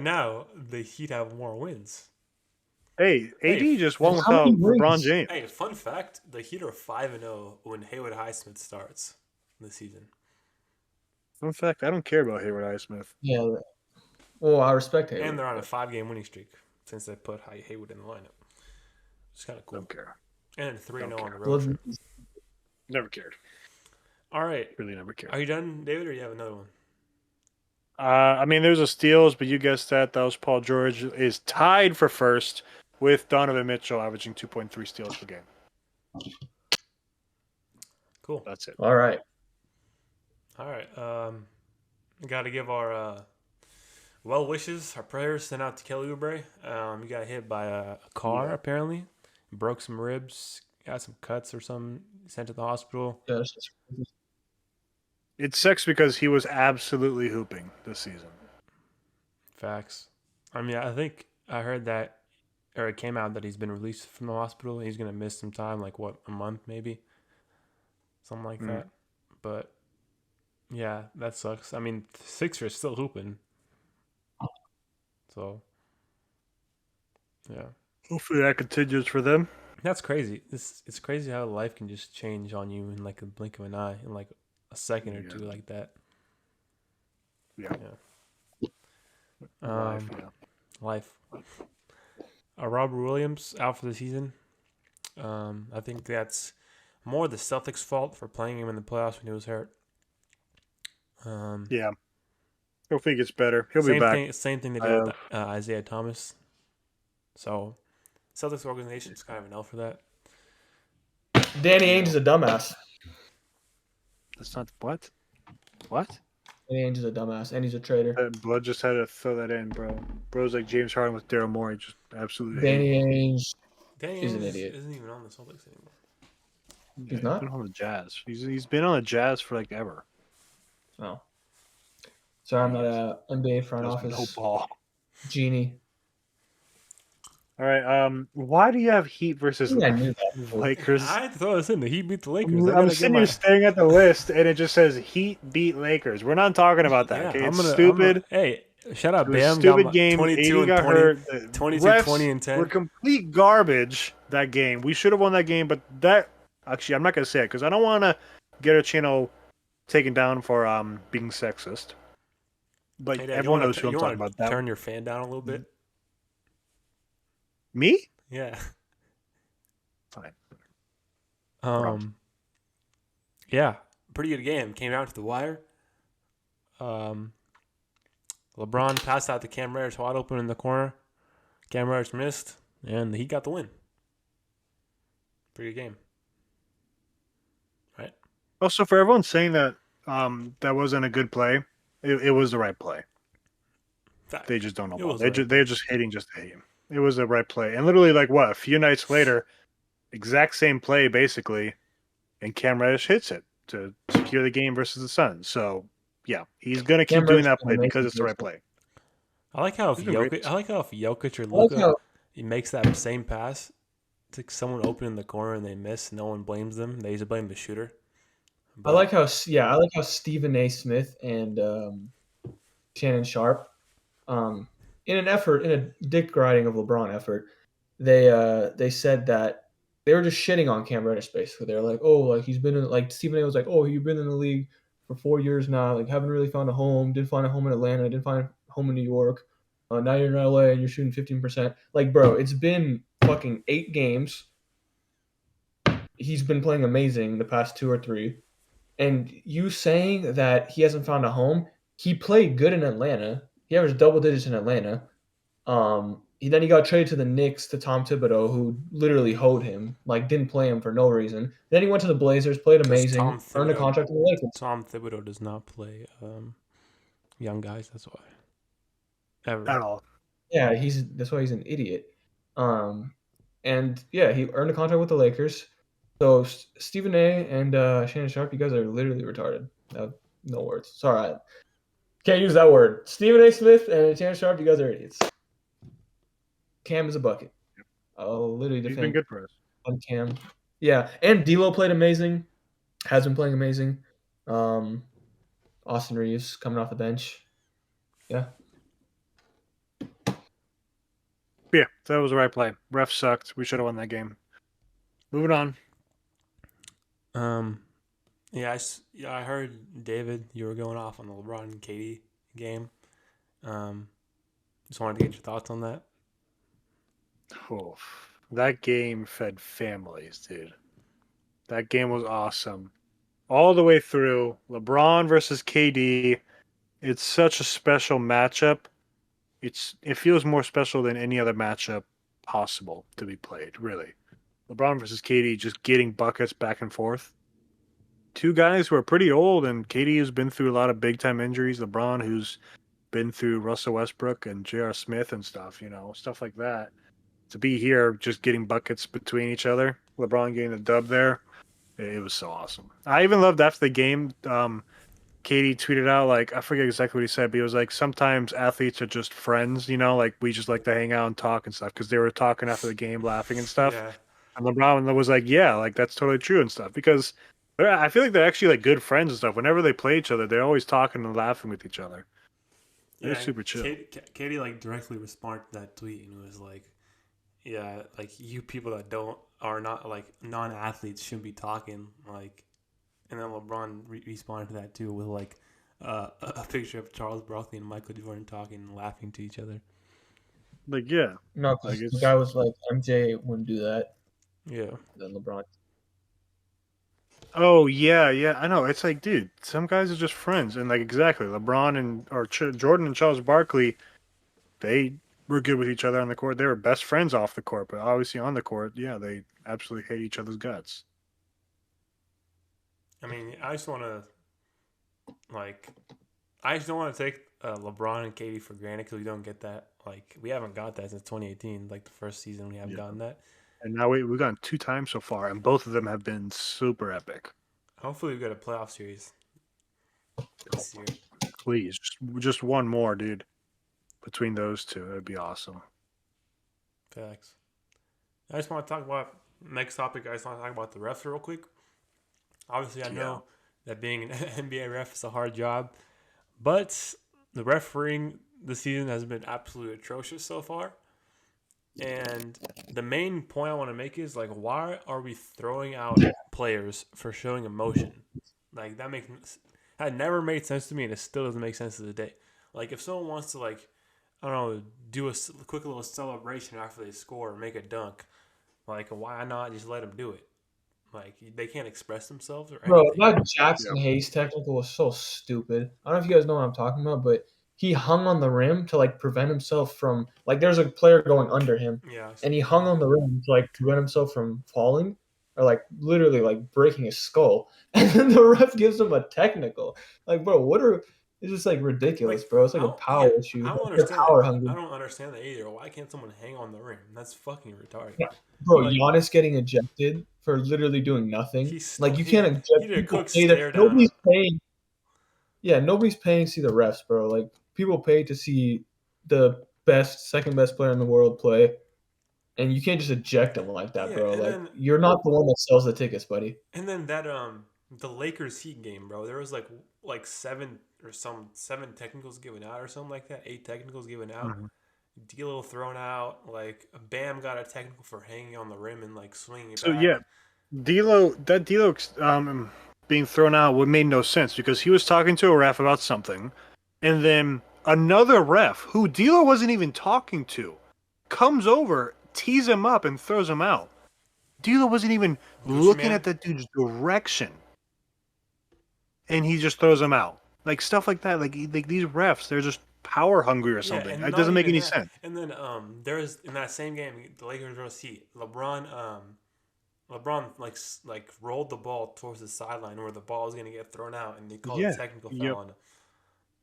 now, the Heat have more wins. Hey, AD Hey, just won how without many rings? LeBron James. Hey, fun fact: the Heat are 5-0 when Haywood Highsmith starts this season. Fun fact: I don't care about Hayward Highsmith. Yeah. Well, I respect him. And they're on a 5-game winning streak since they put Haywood in the lineup. It's kind of cool. Don't care. And 3-0 on the road Well, trip. Never cared. All right. Really never cared. Are you done, David, or you have another one? I mean, there's a steals, but you guessed that. That was Paul George. Is tied for first with Donovan Mitchell, averaging 2.3 steals per game. Cool. That's it. All right. All right. Got to give our well wishes, our prayers sent out to Kelly Oubre. He got hit by a car, apparently. Broke some ribs, got some cuts or something, sent to the hospital. Yeah, that's just- It sucks because he was absolutely hooping this season. Facts. I mean, I think I heard that, or it came out that he's been released from the hospital. He's going to miss some time, like what, a month maybe? Something like that. But, yeah, that sucks. I mean, Sixers still hooping. So, yeah. Hopefully that continues for them. That's crazy. It's crazy how life can just change on you in like a blink of an eye, in like a second or two like that. Yeah. Um, Yeah. Life. Robert Williams out for the season. I think that's more the Celtics' fault for playing him in the playoffs when he was hurt. Yeah. Hopefully he gets better. He'll be back. Same thing they did with Isaiah Thomas. So, Celtics organization's kind of an L for that. Danny Ainge is a dumbass. That's not what? What? Danny Ainge is a dumbass, and he's a traitor. Blood just had to throw that in, bro. Bro's like James Harden with Daryl Morey. Just absolutely Danny Ainge. Danny He's an Ainge idiot. isn't even on the Celtics anymore. hate. He's not? Been on the Jazz. He's been on the Jazz for like ever. Oh. Sorry, I'm not a NBA front There's office no ball. genie. All right. Why do you have Heat I versus think I knew that. Lakers? I had to throw this in. The Heat beat the Lakers. I'm sitting here staring at the list, and it just says Heat beat Lakers. We're not talking about that. Yeah, Okay, it's I'm gonna. stupid. Hey, shout out It was a Bam. Got stupid my game. 22 AD and got 20, hurt. The 22, refs 20 and 10. were complete garbage that game. We should have won that game, but that actually, I'm not gonna say it because I don't want to get our channel taken down for being sexist. But Hey, Dad, everyone knows who I'm you talking want about. to turn your fan down a little bit? Me? Yeah. Fine. Yeah, pretty good game. Came down to the wire. LeBron passed out to Cam Reddish wide open in the corner. Cam Reddish missed, and he got the win. Pretty good game. Right? Also, for everyone saying that that wasn't a good play, it was the right play. Fact. They just don't know It ball. was the right They're just hating just to hate. It was the right play. And literally, like, what, a few nights later, exact same play, basically, and Cam Reddish hits it to secure the game versus the Suns. So, yeah, he's going to keep Cam doing Reddish that is play amazing because it's the right person. play. I like how if He's been great. Jokic or I like Luka how he makes that same pass to someone open in the corner and they miss. No one blames them. They usually blame the shooter. I like how Stephen A. Smith and Shannon Sharp, in a dick riding of LeBron effort, they said that they were just shitting on Cam Reddish basically. They're like, oh, like he's been in, like Stephen A. was like, oh, you've been in the league for 4 years now, like haven't really found a home. Didn't find a home in Atlanta. Didn't find a home in New York. Now you're in LA and you're shooting 15%. Like, bro, it's been fucking 8 games. He's been playing amazing the past 2 or 3. And you saying that he hasn't found a home, he played good in Atlanta. He averaged double digits in Atlanta. Then he got traded to the Knicks to Tom Thibodeau, who literally hoed him, like didn't play him for no reason. Then he went to the Blazers, played amazing, earned a contract with the Lakers. Tom Thibodeau does not play young guys. That's why. Ever. At all. Yeah, that's why he's an idiot. And yeah, he earned a contract with the Lakers. So Stephen A. and Shannon Sharp, you guys are literally retarded. No words. Sorry, I can't use that word. Stephen A. Smith and Shannon Sharp, you guys are idiots. Cam is a bucket. I'll literally defend. He's been good for us. On Cam. Yeah, and D'Lo played amazing. Has been playing amazing. Austin Reeves coming off the bench. Yeah. Yeah, that was the right play. Ref sucked. We should have won that game. Moving on. Yeah, I heard David, you were going off on the LeBron and KD game. Just wanted to get your thoughts on that. Oh, that game fed families, dude. That game was awesome. All the way through. LeBron versus KD. It's such a special matchup. It feels more special than any other matchup possible to be played, really. LeBron versus KD just getting buckets back and forth. Two guys who are pretty old, and KD has been through a lot of big-time injuries. LeBron, who's been through Russell Westbrook and J.R. Smith and stuff, stuff like that. To be here just getting buckets between each other, LeBron getting the dub there, it was so awesome. I even loved after the game, KD tweeted out, like, I forget exactly what he said, but he was like, sometimes athletes are just friends, like we just like to hang out and talk and stuff, because they were talking after the game, laughing and stuff. Yeah. And LeBron was like, yeah, like that's totally true and stuff, because I feel like they're actually like good friends and stuff. Whenever they play each other, they're always talking and laughing with each other. They're super chill. Katie like directly responded to that tweet and was like, "Yeah, like you people that are not like non-athletes shouldn't be talking." Like, and then LeBron responded to that too with like a picture of Charles Barkley and Michael Jordan talking and laughing to each other. Like, yeah, No, like the guy was like, MJ wouldn't do that. Yeah. Then LeBron. Oh yeah, I know. It's like, dude, some guys are just friends, and like exactly, LeBron or Jordan and Charles Barkley, they were good with each other on the court. They were best friends off the court, but obviously on the court, yeah, they absolutely hate each other's guts. I mean, I just don't want to take LeBron and Katie for granted because we don't get that. Like, we haven't got that since 2018, like the first season we haven't gotten that. And now we've gone 2 times so far, and both of them have been super epic. Hopefully we get a playoff series this year. Please, just one more, dude. Between those two, that'd be awesome. Facts. I just want to talk about next topic. I just want to talk about the refs real quick. Obviously, I know that being an NBA ref is a hard job, but the refereeing this season has been absolutely atrocious so far. And the main point I want to make is like, why are we throwing out players for showing emotion? Like that never made sense to me, and it still doesn't make sense to this day. Like if someone wants to like, I don't know, do a quick little celebration after they score or make a dunk, like why not just let them do it? Like they can't express themselves or Bro, anything. that Jackson Hayes technical was so stupid. I don't know if you guys know what I'm talking about, but he hung on the rim to like prevent himself from like there's a player going under him, Yeah, and he hung on the rim to like prevent himself from falling or like literally like breaking his skull, and then the ref gives him a technical. Like, bro, what are it's just like ridiculous, like bro. It's like I a don't, power yeah, issue. I don't They're understand that. power hungry. I don't understand that either. Why can't someone hang on the rim? That's fucking retarded. Yeah. Bro, Like Giannis getting ejected for literally doing nothing. he's Like still you can't he eject did a people quick pay to stare down. nobody's paying. Yeah, nobody's paying to see the refs, bro. Like people pay to see the best, second best player in the world play, and you can't just eject them like that, Yeah, bro. Like you're not the one that sells the tickets, buddy. and then that the Lakers Heat game, bro. There was like seven technicals given out or something like that. 8 technicals given out. Mhm. D'Lo thrown out. Like Bam got a technical for hanging on the rim and like swinging it So back. yeah, D'Lo being thrown out would made no sense because he was talking to a ref about something, and then another ref who D'Lo wasn't even talking to comes over, tees him up, and throws him out. D'Lo wasn't even Gucci looking Man. at that dude's direction, and he just throws him out. Like stuff like that. Like these refs, they're just power hungry or Yeah, something. and It not doesn't make even any that. sense. And then there's in that same game, the Lakers versus Heat. LeBron like rolled the ball towards the sideline where the ball was gonna get thrown out, and they called a Yeah. technical foul Yep. on him.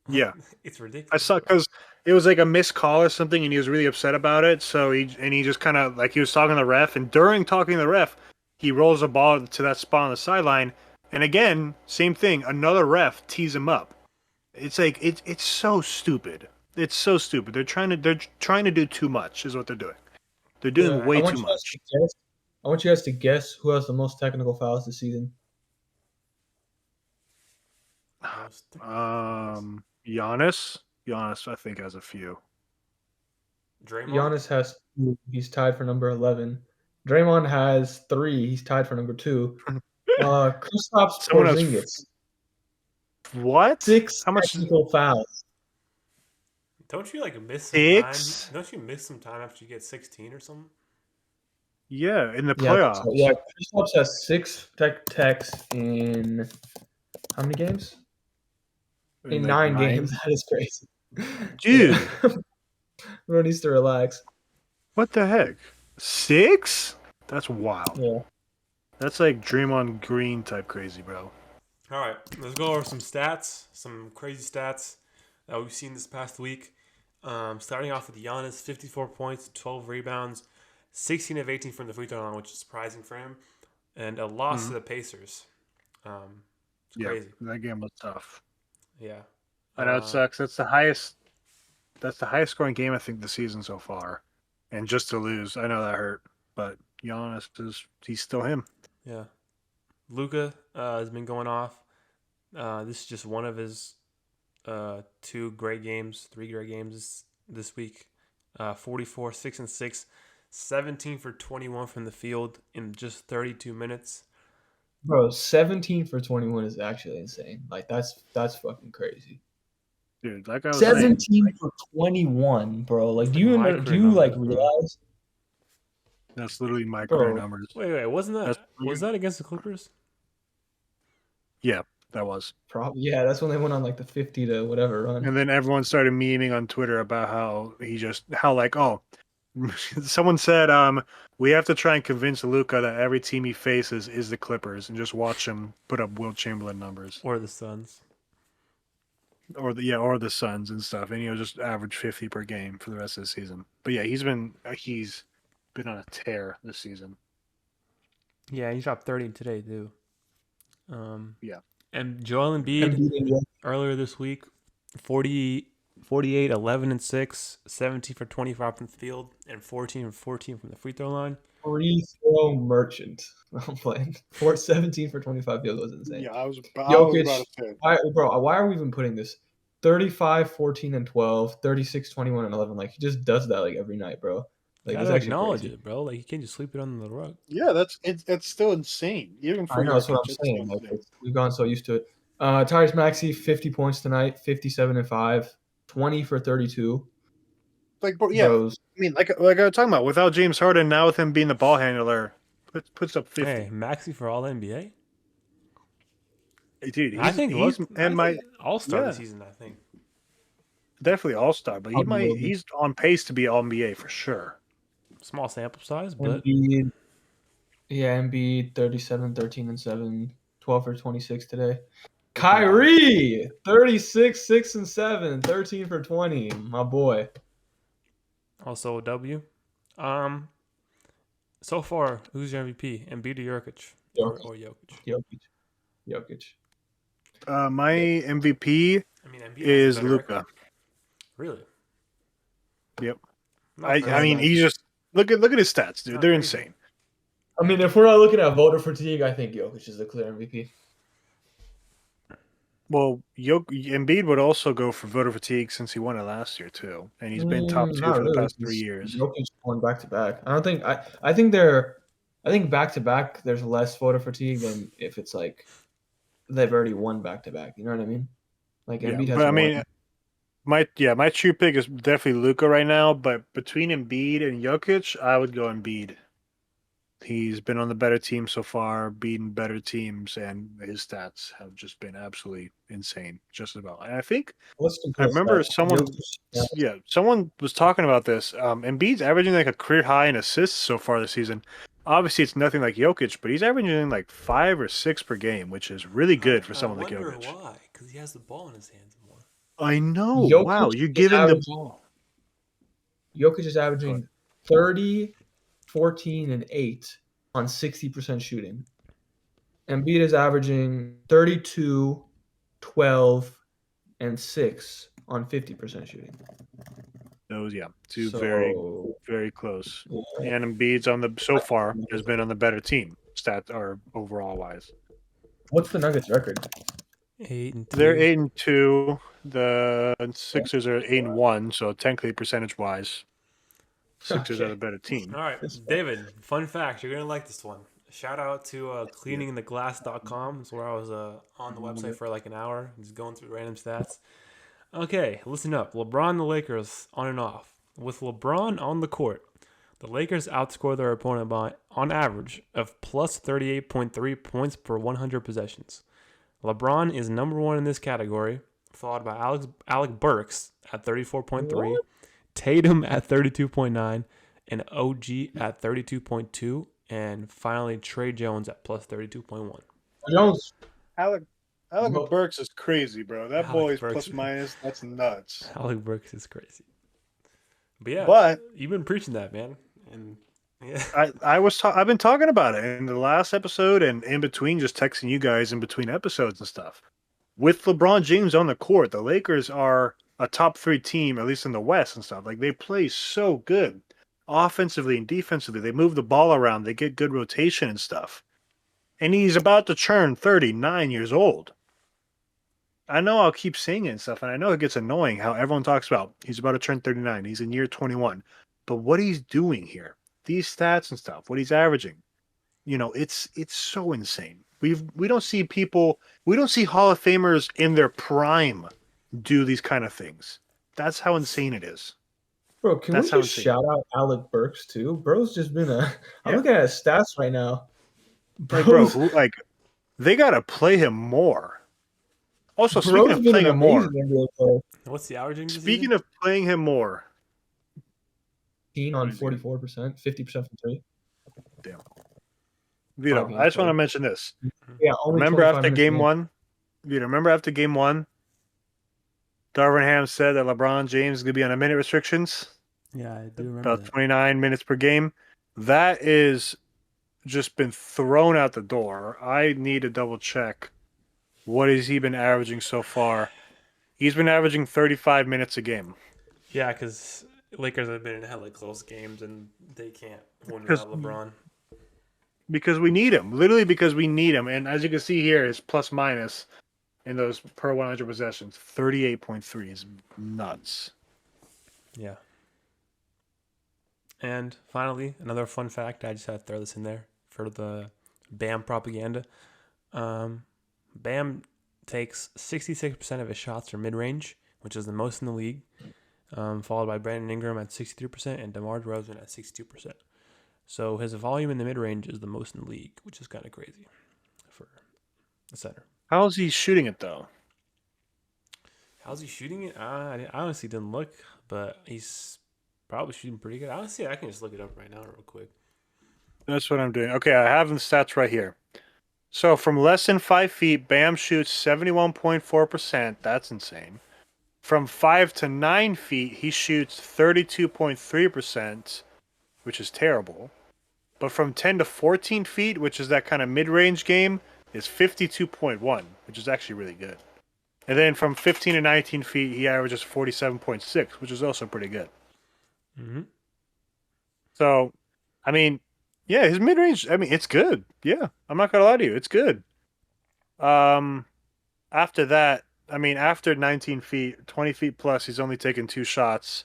Yeah. It's I ridiculous, saw bro. because it was like a missed call or something, and he was really upset about it. So he just kind of like he was talking to the ref, and during talking to the ref, he rolls the ball to that spot on the sideline, and again, same thing. Another ref tees him up. It's like it's so stupid. It's so stupid. They're trying to do too much, is what they're doing. They're doing Yeah, I way want too you guys much. to guess. I want you guys to guess who has the most technical fouls this season. Most technical fouls. Giannis, I think has a few. Draymond. Giannis has 2. He's tied for number 11. Draymond has 3. He's tied for number 2. Kristaps Someone has Porzingis, what? 6 How much? technical fouls. Don't you like miss some time? 6? Don't you miss some time after you get 16 or something? Yeah, in the Yeah, I think so. Yeah, playoffs. Kristaps has 6 techs in how many games? In In like 9 games. 9. That is crazy. Dude, Yeah. Everyone needs to relax. what the heck? 6? That's wild. Yeah. That's like Draymond Green type crazy, bro. All right, let's go over some stats, some crazy stats that we've seen this past week. Starting off with Giannis, 54 points, 12 rebounds, 16 of 18 from the free throw line, which is surprising for him, and a loss to Mhm. the Pacers. It's Yeah, crazy. that game was tough. Yeah. I know it Uh, sucks. That's the highest. That's the highest scoring game I think this season so far, and just to lose, I know that hurt. But Giannis he's still him. yeah. Luca has been going off. This is just one of his 3 great games this week. 44, 6 and 6, 17 for 21 from the field in just 32 minutes. Bro, 17 for 21 is actually insane. Like that's fucking crazy. Dude, like I was saying, 17 for 21, bro. Like It's do like do micro you like numbers, bro. realize, that's literally my career bro? numbers. Wait, wasn't That's that was that against the Clippers? yeah, that was. Probably yeah, that's when they went on like the 50 to whatever run. And then everyone started memeing on Twitter about how like someone said we have to try and convince Luca that every team he faces is the Clippers and just watch him put up Will Chamberlain numbers Or the Suns? or the Suns and stuff, and just average 50 per game for the rest of the season. But yeah, he's been on a tear this season. Yeah, he dropped 30 today too. Yeah. And Joel And Embiid beating earlier this week 40, 48, 11 and 6, 17 for 25 from the field, and 14 for 14 from the free throw line. Free throw merchant. I'm playing. 17 for 25 field goals is insane. Yeah, I was about Jokic, to say. why are we even putting this? 35, 14, and 12, 36, 21, and 11. Like, he just does that, like, every night, bro. Like, Gotta it's actually acknowledge crazy. it, bro. Like you can't just sweep it under the rug. Yeah, that's still insane. Even for I know, that's what Jokic, I'm it's still saying. Like, insane. we've gotten so used to it. Tyrese Maxey, 50 points tonight, 57 and 5, 20 for 32. Like, bro, yeah. Bros. I mean, like I was talking about, without James Harden, now with him being the ball handler, puts up 50. Hey, Maxey for All NBA. Dude, I think he's and my All Star yeah, this season. I think. definitely All Star, but he's on pace to be All NBA for sure. Small sample size, but Embiid, Embiid, 37, 13, and 7, 12 for 26 today. Kyrie, 36, 6 and 7, 13 for 20. My boy. also a W. So far, who's your MVP? Embiid or Jokic? Or Jokic? Jokic. My MVP I mean, Embiid has a is better Luka. record. Really? Yep. Not for I him. mean, he just look at his stats, dude. Not They're crazy. insane. I mean, if we're not looking at voter fatigue, I think Jokic is the clear MVP. Well, Embiid would also go for voter fatigue since he won it last year too, and he's been top 2 Not for the really. past 3 years. Jokic won back to back. I don't think I think back to back there's less voter fatigue than if it's like they've already won back to back. You know what I mean? Like Yeah, Embiid has but I won. mean, my true pick is definitely Luka right now. But between Embiid and Jokic, I would go Embiid. He's been on the better team so far, beating better teams, and his stats have just been absolutely insane, just about. And I think I remember someone was talking about this. Embiid's averaging like a career high in assists so far this season. Obviously, it's nothing like Jokic, but he's averaging like 5 or 6 per game, which is really good for someone like Jokic. I wonder why, because he has the ball in his hands more. I know. Jokic wow, you're is giving the ball. Jokic is averaging 30, 14, and 8 on 60% shooting. Embiid is averaging 32, 12, and 6 on 50% shooting. Those, two very close. And Embiid's so far has been on the better team, stat or overall wise. What's the Nuggets record? 8-2. They're 8-2. The Sixers are 8-1. So technically, percentage wise, Sixers are the better team. All right, David. Fun fact: you're gonna like this one. Shout out to cleaningtheglass.com. That's where I was on the website for like an hour, just going through random stats. Okay, listen up. LeBron and the Lakers on and off. With LeBron on the court, the Lakers outscore their opponent by, on average, of plus 38.3 points per 100 possessions. LeBron is number one in this category, followed by Alec Burks at 34.3, Tatum at 32.9, and OG at 32.2, and finally Trey Jones at plus 32.1. Jones. Alec Burks is crazy, bro. That boy's plus minus. That's nuts. Alec Burks is crazy. But you've been preaching that, man. And yeah, I've been talking about it in the last episode and in between, just texting you guys in between episodes and stuff. With LeBron James on the court, the Lakers are a top 3 team, at least in the West and stuff. Like, they play so good offensively and defensively. They move the ball around. They get good rotation and stuff. And he's about to turn 39 years old. I know I'll keep saying it and stuff, and I know it gets annoying how everyone talks about he's about to turn 39. He's in year 21. But what he's doing here, these stats and stuff, what he's averaging, it's so insane. We don't see Hall of Famers in their prime do these kind of things. That's how insane it is. Bro, can we just shout out Alec Burks too? Bro's just been I'm looking at his stats right now. They gotta play him more. Also, speaking of playing him more, what's the averaging? Speaking of playing him more, 15 on 44%, 50% from 3. Damn. Vito, I just want to mention this. Yeah, remember after game 1? Vito, remember after game 1? Darvin Ham said that LeBron James is going to be on a minute restrictions. Yeah, I do remember about 29 minutes per game. That is just been thrown out the door. I need to double check. What has he been averaging so far He's been averaging 35 minutes a game. Yeah, because Lakers have been in hella close games and they can't win Because without LeBron. we need him. Literally because we need him. And as you can see here, his plus minus in those per 100 possessions, 38.3 is nuts. Yeah. And finally, another fun fact. I just had to throw this in there for the Bam propaganda. Bam takes 66% of his shots from mid-range, which is the most in the league, followed by Brandon Ingram at 63% and DeMar DeRozan at 62%. So his volume in the mid-range is the most in the league, which is kind of crazy for the center. How's he shooting it, though? How's he shooting it? I honestly didn't look, but he's probably shooting pretty good. Honestly, I can just look it up right now real quick. That's what I'm doing. Okay, I have the stats right here. So from less than 5 feet, Bam shoots 71.4%. That's insane. From 5 to 9 feet, he shoots 32.3%, which is terrible. But from 10 to 14 feet, which is that kind of mid-range game, is 52.1, which is actually really good. And then from 15 to 19 feet, he averages 47.6, which is also pretty good. Mm-hmm. So, I mean, yeah, his mid-range, I mean, it's good. Yeah, I'm not going to lie to you. It's good. After that, I mean, after 19 feet, 20 feet plus, he's only taken 2 shots,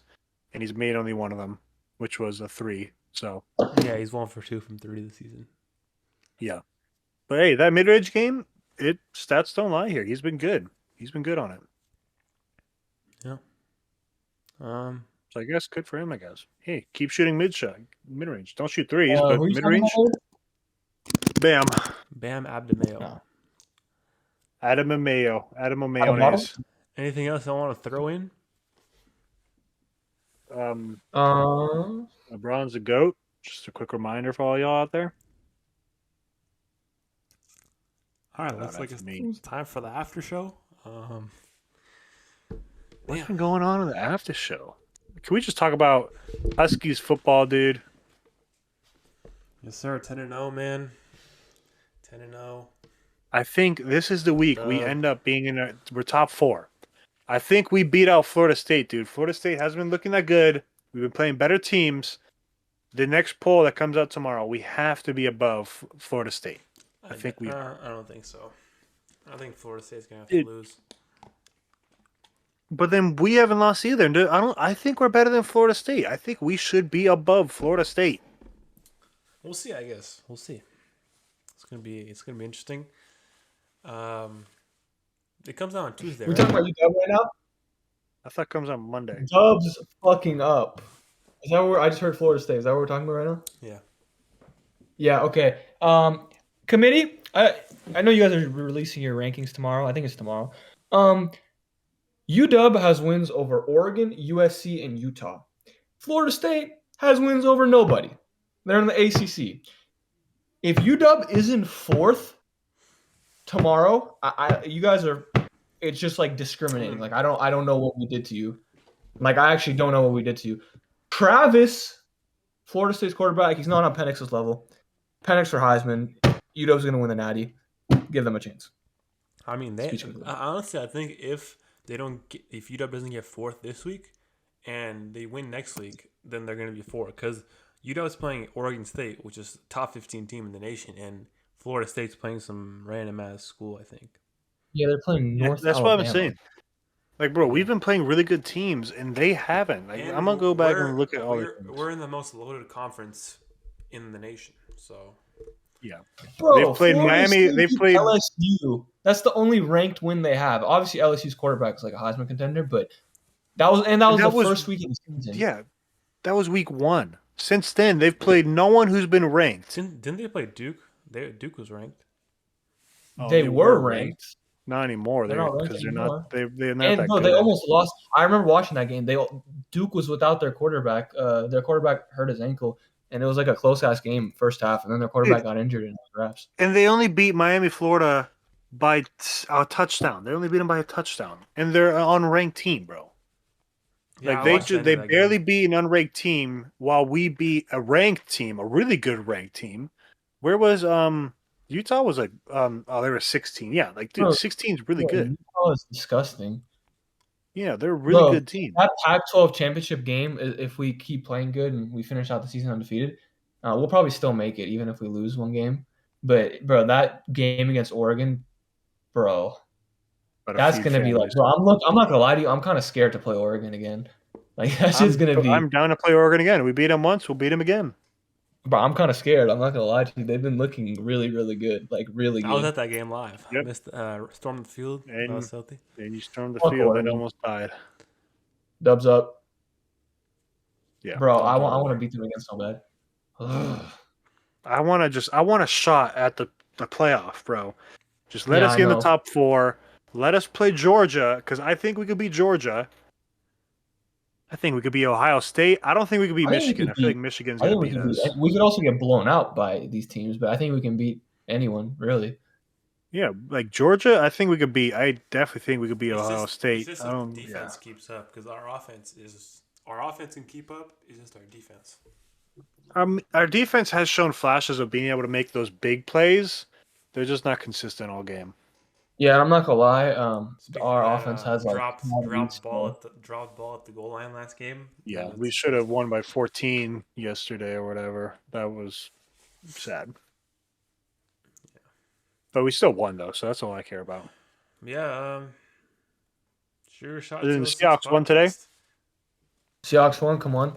and he's made only one of them, which was a 3. So, Yeah, he's 1 for 2 from 3 this season. yeah. But hey, that mid-range game, stats don't lie here. He's been good. He's been good on it. Yeah. So I guess good for him, I guess. Hey, keep shooting mid-range. Don't shoot threes, Who but are you talking mid-range, about? bam. Bam Abdemayo. No. Adam and Mayo. Adam and At the bottom? mayonnaise. Anything else I want to throw in? LeBron's a GOAT. Just a quick reminder for all y'all out there. All right, No, looks like that's it's me. time for the after show. What's Yeah. been going on in the after show? Can we just talk about Huskies football, dude? Yes, sir. 10-0, man. 10-0. I think this is the week we Dub. end up being we're top 4. I think we beat out Florida State, dude. Florida State hasn't been looking that good. We've been playing better teams. The next poll that comes out tomorrow, we have to be above Florida State. I think we are. I don't think so. I think Florida State's gonna have Dude. to lose. But then we haven't lost either. Dude, I think we're better than Florida State. I think we should be above Florida State. We'll see. I guess we'll see. It's gonna be interesting. It comes out on Tuesday. We Right? talking about you Dub right now? I thought it comes on Monday. Dub's fucking up. Is that where I just heard Florida State? Is that what we're talking about right now? Yeah. Yeah. Okay. Committee. I know you guys are releasing your rankings tomorrow. I think it's tomorrow. UW has wins over Oregon, USC, and Utah. Florida State has wins over nobody. They're in the ACC. If UW is in 4th tomorrow, you guys are. It's just like discriminating. Like I don't know what we did to you. Like I actually don't know what we did to you. Travis, Florida State's quarterback, he's not on Penix's level. Penix or Heisman, UW's going to win the Natty. Give them a chance. I mean, honestly, I think if UW doesn't get 4th this week, and they win next week, then they're going to be 4th because UW's playing Oregon State, which is top 15 team in the nation, and Florida State's playing some random ass school, I think. Yeah, they're playing North. That's Alabama. what I'm saying. Like, bro, we've been playing really good teams, and they haven't. Like, And I'm gonna go back and look at all the teams. We're in the most loaded conference in the nation, so yeah. Bro, they've played Florida Miami. State They've beat played LSU. That's the only ranked win they have. Obviously, LSU's quarterback is like a Heisman contender, but that was the first week of the season. Yeah, that was week 1. Since then, they've played no one who's been ranked. Didn't they play Duke? Duke was ranked. They were ranked. Not anymore. They're not ranked because they're anymore. not. They're not And that bro, good. they almost lost. I remember watching that game. Duke was without their quarterback. Their quarterback hurt his ankle, and it was like a close ass game first half. And then their quarterback got injured in the refs. And they only beat Miami, Florida by a touchdown. They only beat them by a touchdown, and they're an unranked team, bro. Yeah, like they barely beat an unranked team, while we beat a ranked team, a really good ranked team. Where was Utah was like they were 16. Yeah, like dude, 16 is really good. Utah is disgusting. Yeah, they're a really Bro, good team. that Pac-12 championship game, if we keep playing good and we finish out the season undefeated, we'll probably still make it, even if we lose one game. But bro, that game against Oregon, bro, But a that's feed gonna be like, families. bro. I'm not gonna lie to you. I'm kind of scared to play Oregon again. Like that shit's gonna be, I'm down to play Oregon again. We beat them once, we'll beat them again. bro. I'm kind of scared. I'm not gonna lie to you. They've been looking really, really good. Like really I was good. at that game live. Yep. Missed stormed the field. That was And filthy. you stormed the Fuck field and Oregon. almost died. Dubs up, Yeah. bro. Dubs I all the want way. to beat them again so bad. Ugh. I want a shot at the playoff, bro. Just let Yeah, us I get in the know. top 4. Let us play Georgia, because I think we could beat Georgia. I think we could beat Ohio State. I don't think we could beat I think we Michigan. could I feel like beat. Michigan's I gonna think we beat can beat. us. We could also get blown out by these teams, but I think we can beat anyone really. Yeah, like Georgia, I think we could beat. I definitely think we could beat It's Ohio just it's State. just I if the don't. Yeah. defense keeps up because our offense can keep up. It's just our defense. Our defense has shown flashes of being able to make those big plays. They're just not consistent all game. Yeah, I'm not gonna lie. Speaking of Our that, offense has like dropped ball at the goal line last game. Yeah, we That's should have won by 14 yesterday or whatever. That was sad. But we still won though, so that's all I care about. yeah. Sure shot And then the 206 Seahawks won today. podcast. Seahawks won. Come on.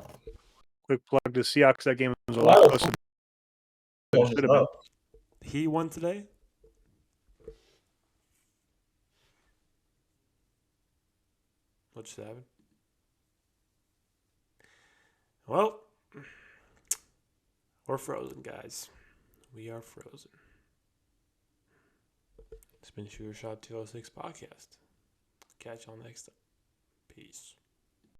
Quick plug to Seahawks. That game was a A lot lot of closer than it football should is have been. up. He won today. What just happened? Well, we're frozen, guys. We are frozen. It's been Shooter Shot 206 podcast. Catch y'all next time. Peace.